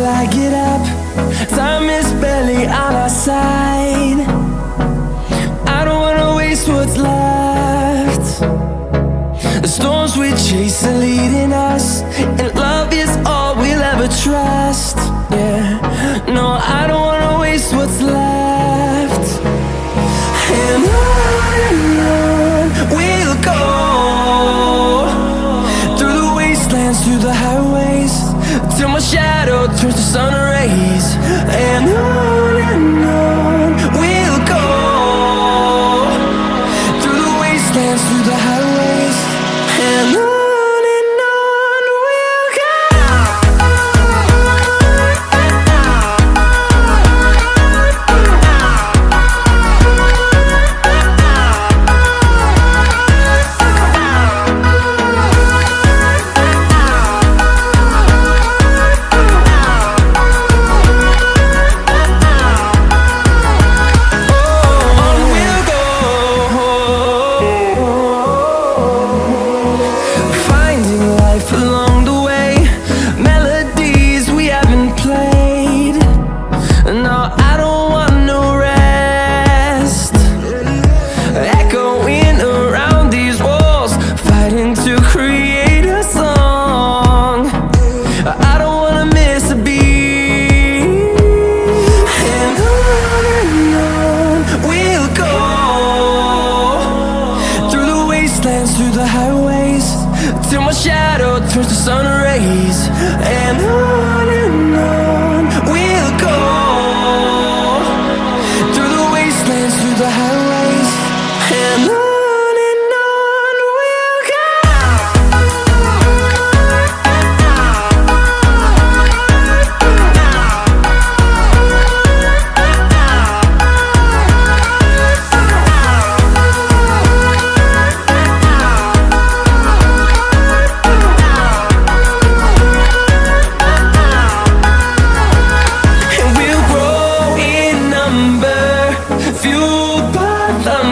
I get up. Time is barely on our side. I don't wanna waste what's left. The storms we chase are leading us, and love is all we'll ever trust. Yeah, no, I don't wanna waste what's left. And on we'll go, through the wastelands, through the highways, till my shadow turns to sun rays. And on we'll go, through the wastelands, through the highways, and on we'll go. Through the highways, till my shadow turns to sun rays. And on we'll go, through the wastelands, through the highways, and on we'll go.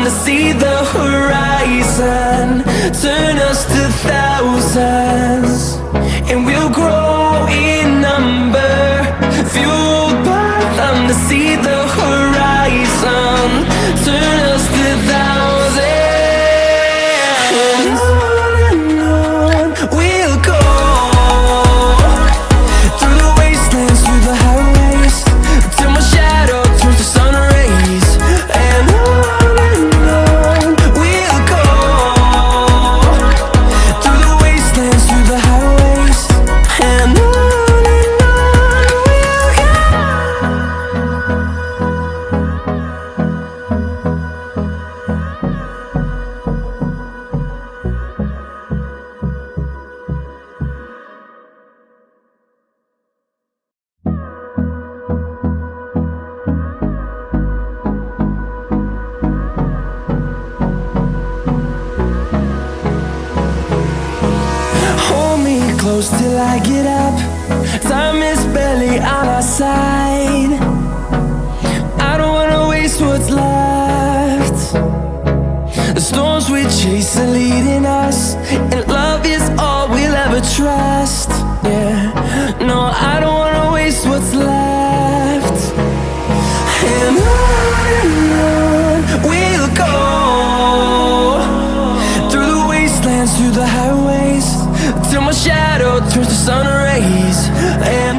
To see the horizon turn us to thousands, and we'll grow in number, fueled by them. To see the horizon turn us to thousands, and on we'll go, through the wastelands, through the highways, till my shadow turns to sun rays. And close till I get up. Time is barely on our side. I don't wanna waste what's left. The storms we chase are leading us, and love is all we'll ever trust. Yeah, no, I don't wanna waste what's left. And on we'll go, through the wastelands, through the highways, till my shadow turns to sun rays. And